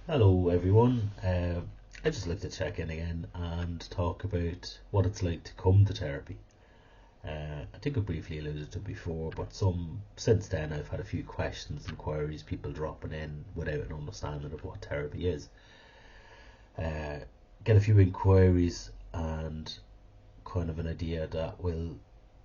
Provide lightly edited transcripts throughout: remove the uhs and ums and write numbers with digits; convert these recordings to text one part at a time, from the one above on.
Hello, everyone. I just like to check in again and talk about what it's like to come to therapy. I think I briefly alluded to it before, but since then I've had a few questions and queries, people dropping in without an understanding of what therapy is. Uh, get a few inquiries and kind of an idea that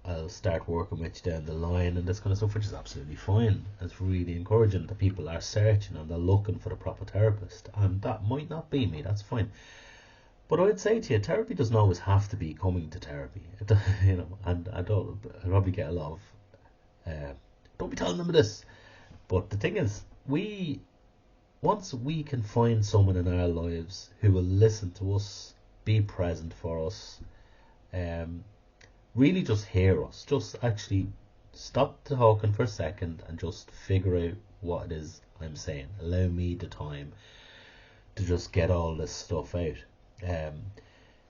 I'll start working with you down the line and this kind of stuff, which is absolutely fine. It's really encouraging that people are searching and they're looking for the proper therapist, and that might not be me. That's fine. But I'd say to you, therapy doesn't always have to be coming to therapy. And I probably get a lot of don't be telling them this. But the thing is, we once we can find someone in our lives who will listen to us, be present for us, um, really just hear us. Just actually stop talking for a second and just figure out what it is I'm saying. Allow me the time to just get all this stuff out. Um,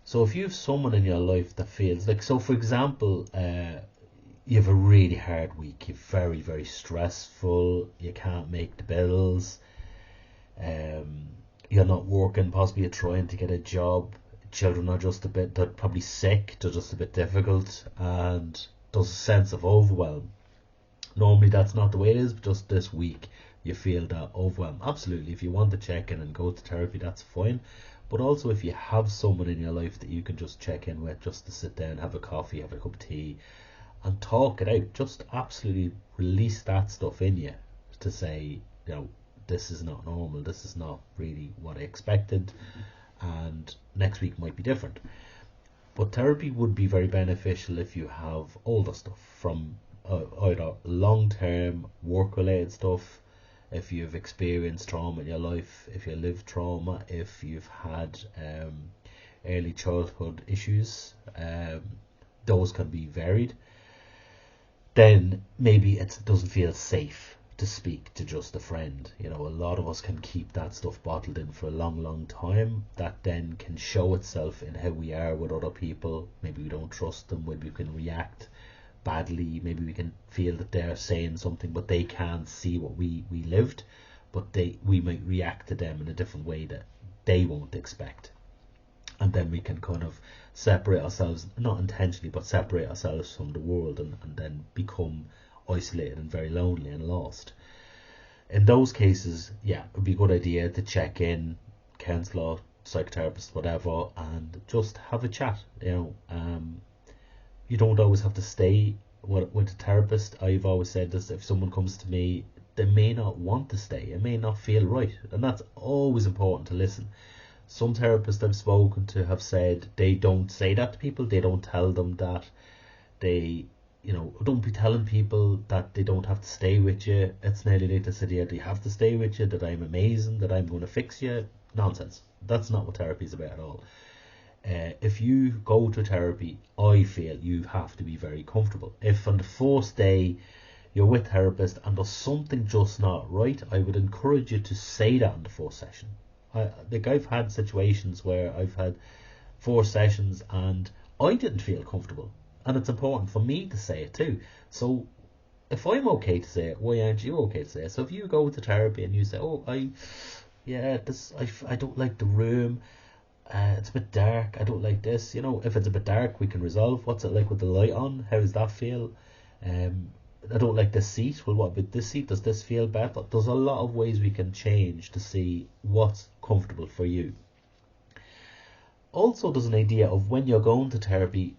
so if you have someone in your life that feels like, so for example, you have a really hard week, you're very, very stressful, you can't make the bills, um, you're not working, possibly you're trying to get a job, children are just a bit, they're probably sick, they're just a bit difficult, and there's a sense of overwhelm. Normally that's not the way it is, but just this week you feel that overwhelm. Absolutely, if you want to check in and go to therapy, that's fine. But also if you have someone in your life that you can just check in with, just to sit down, have a coffee, have a cup of tea, and talk it out. Just absolutely release that stuff in you to say, this is not normal, this is not really what I expected, and next week might be different. But therapy would be very beneficial if you have older stuff from either long term work related stuff, if you've experienced trauma in your life, if you lived trauma, if you've had early childhood issues, those can be varied. Then maybe it doesn't feel safe to speak to just a friend. A lot of us can keep that stuff bottled in for a long, long time. That then can show itself in how we are with other people. Maybe we don't trust them, maybe we can react badly, maybe we can feel that they're saying something but they can't see what we lived, but we might react to them in a different way that they won't expect. And then we can kind of separate ourselves, not intentionally, but separate ourselves from the world, and then become isolated and very lonely and lost. In those cases, yeah, it would be a good idea to check in, counsellor, psychotherapist, whatever, and just have a chat. You don't always have to stay with a therapist. I've always said this: if someone comes to me, they may not want to stay, it may not feel right, and that's always important to listen. Some therapists I've spoken to have said they don't say that to people. They don't tell them that they, don't be telling people that they don't have to stay with you. It's nearly like this idea they have to stay with you, that I'm amazing, that I'm going to fix you. Nonsense. That's not what therapy is about at all. If you go to therapy, I feel you have to be very comfortable. If on the first day you're with therapist and there's something just not right, I would encourage you to say that in the first session. I've had situations where I've had 4 sessions and I didn't feel comfortable, and it's important for me to say it too. So if I'm okay to say it, why aren't you okay to say it? So if you go to therapy and you say, "Oh, I don't like the room. It's a bit dark. I don't like this." If it's a bit dark, we can resolve. What's it like with the light on? How does that feel? Um, I don't like this seat. Well, what about this seat? Does this feel better? There's a lot of ways we can change to see what's comfortable for you. Also, there's an idea of when you're going to therapy,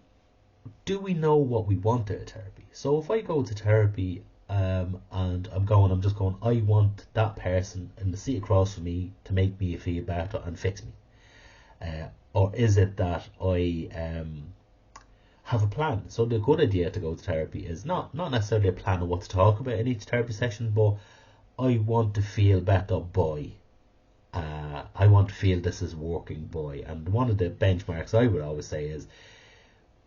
do we know what we want out of therapy? So if I go to therapy and I'm just going, I want that person in the seat across from me to make me feel better and fix me. Or is it that I have a plan? So the good idea to go to therapy is not necessarily a plan of what to talk about in each therapy session, but I want to feel better, boy. I want to feel this is working, boy. And one of the benchmarks I would always say is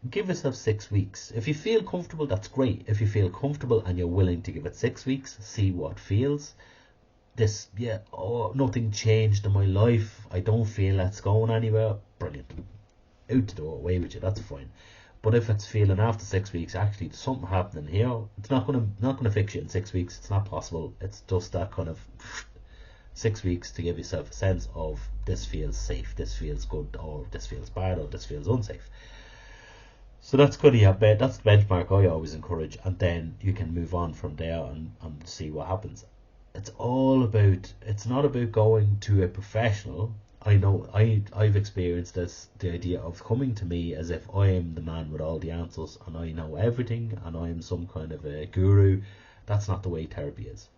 give yourself 6 weeks. If you feel comfortable, that's great. If you feel comfortable and you're willing to give it 6 weeks, see what feels. Nothing changed in my life, I don't feel that's going anywhere. Brilliant. Out the door, away with you, that's fine. But if it's feeling after 6 weeks, actually there's something happening here, it's not gonna fix you in 6 weeks. It's not possible. It's just that kind of 6 weeks to give yourself a sense of this feels safe, this feels good, or this feels bad, or this feels unsafe. So that's good. That's the benchmark I always encourage, and then you can move on from there and see what happens. It's not about going to a professional. I know I've experienced this, the idea of coming to me as if I am the man with all the answers and I know everything and I am some kind of a guru. That's not the way therapy is.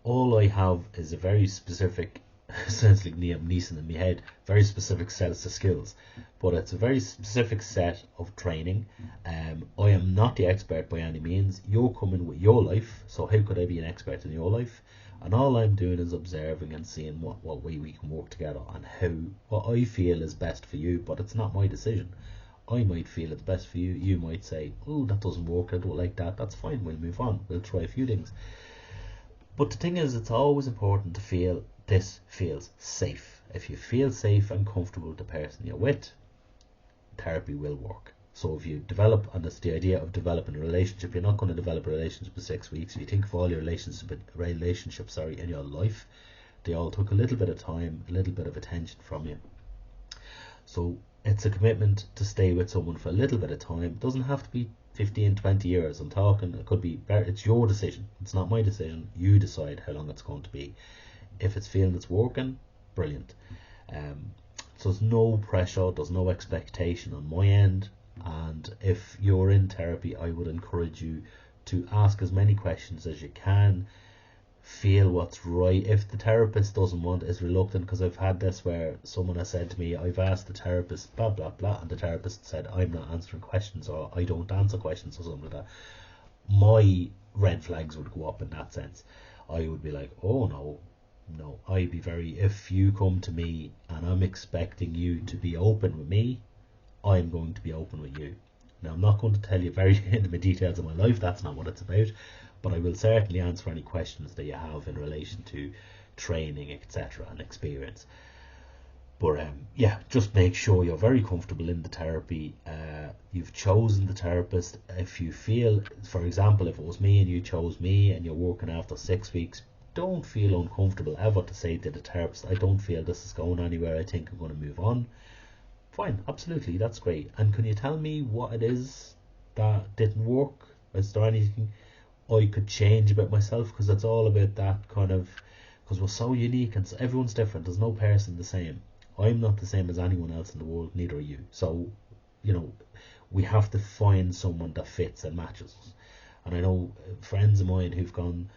All I have is a very specific, sounds like Liam Neeson in my head, very specific set of skills, but it's a very specific set of training. I am not the expert by any means. You're coming with your life, so how could I be an expert in your life? And all I'm doing is observing and seeing what way we can work together and what I feel is best for you, but it's not my decision. I might feel it's best for you. You might say, oh, that doesn't work, I don't like that. That's fine, we'll move on. We'll try a few things. But the thing is, it's always important to feel this feels safe. If you feel safe and comfortable with the person you're with, therapy will work. So if you develop, and that's the idea of developing a relationship, you're not going to develop a relationship in 6 weeks. If you think of all your relationships in your life, they all took a little bit of time, a little bit of attention from you. So it's a commitment to stay with someone for a little bit of time. It doesn't have to be 15, 20 years. I'm talking, it could be, it's your decision. It's not my decision. You decide how long it's going to be. If it's feeling it's working, brilliant. So there's no pressure, there's no expectation on my end. And if you're in therapy, I would encourage you to ask as many questions as you can. Feel what's right. If the therapist doesn't want, is reluctant, because I've had this where someone has said to me, I've asked the therapist blah blah blah, and the therapist said, I'm not answering questions, or I don't answer questions, or something like that. My red flags would go up in that sense. I would be like, oh no, I'd be if you come to me and I'm expecting you to be open with me, I'm going to be open with you. Now, I'm not going to tell you very intimate details of my life, that's not what it's about, but I will certainly answer any questions that you have in relation to training, etc., and experience. But just make sure you're very comfortable in the therapy. You've chosen the therapist. If you feel, for example, if it was me and you chose me and you're working after 6 weeks, don't feel uncomfortable ever to say to the therapist, I don't feel this is going anywhere, I think I'm going to move on. Fine, absolutely, that's great. And can you tell me what it is that didn't work? Is there anything I could change about myself? Because it's all about that kind of, because we're so unique and everyone's different. There's no person the same. I'm not the same as anyone else in the world, neither are you. So, we have to find someone that fits and matches us. And I know friends of mine who've gone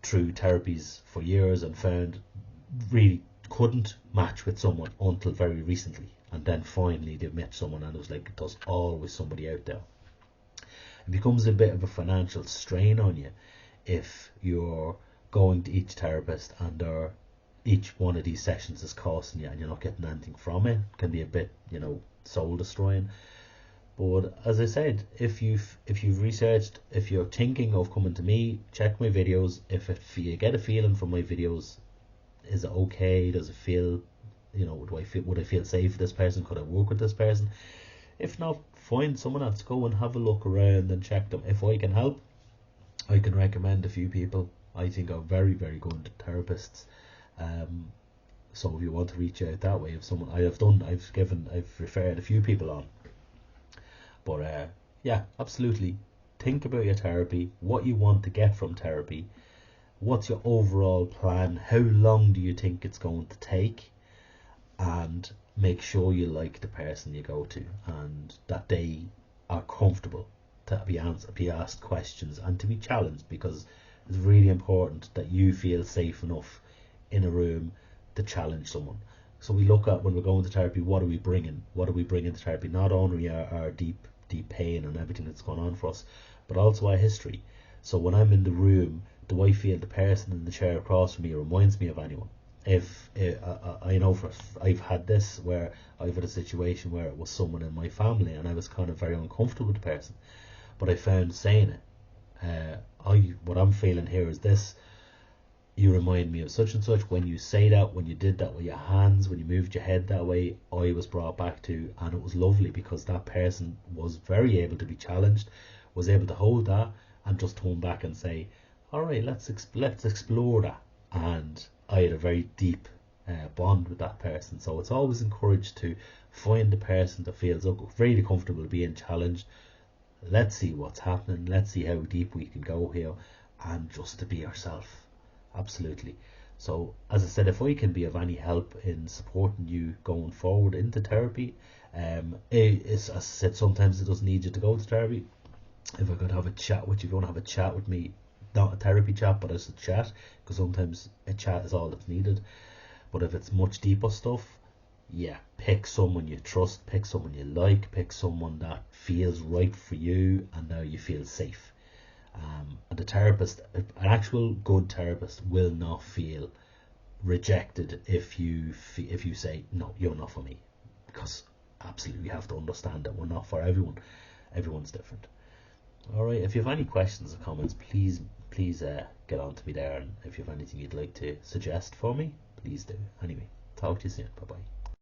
through therapies for years and found really couldn't match with someone until very recently, and then finally they've met someone and it was like there's always somebody out there. It becomes a bit of a financial strain on you if you're going to each therapist and each one of these sessions is costing you and you're not getting anything from it. It can be a bit soul destroying. But as I said, if you've researched, if you're thinking of coming to me, check my videos. If you get a feeling from my videos, is it okay? Does it feel, would I feel safe with this person? Could I work with this person? If not, find someone else. Go and have a look around and check them. If I can help, I can recommend a few people I think are very, very good therapists. So if you want to reach out that way, if someone I've referred a few people on. But absolutely. Think about your therapy, what you want to get from therapy, what's your overall plan, how long do you think it's going to take, and make sure you like the person you go to and that they are comfortable to be asked questions and to be challenged, because it's really important that you feel safe enough in a room to challenge someone. So we look at, when we're going to therapy, what are we bringing to therapy? Not only our deep pain and everything that's going on for us, but also our history. So when I'm in the room, do I feel the person in the chair across from me reminds me of anyone? If I know I've had this where I've had a situation where it was someone in my family and I was kind of very uncomfortable with the person, but I found saying it, what I'm feeling here is this. You remind me of such and such. When you say that, when you did that with your hands, when you moved your head that way, I was brought back to, and it was lovely because that person was very able to be challenged, was able to hold that and just turn back and say, all right, let's explore that. And I had a very deep bond with that person. So it's always encouraged to find the person that feels really comfortable being challenged. Let's see what's happening. Let's see how deep we can go here, and just to be yourself. Absolutely. So, as I said, if I can be of any help in supporting you going forward into therapy, as I said, sometimes it doesn't need you to go to therapy. If I could have a chat with you, if you want to have a chat with me, not a therapy chat, but as a chat, because sometimes a chat is all that's needed. But if it's much deeper stuff, yeah, pick someone you trust, pick someone you like, pick someone that feels right for you, and now you feel safe. And a therapist, an actual good therapist, will not feel rejected if you say no, you're not for me, because absolutely we have to understand that we're not for everyone. Everyone's different. All right. If you have any questions or comments, please get on to me there, and if you have anything you'd like to suggest for me, please do. Anyway, talk to you soon. Bye bye.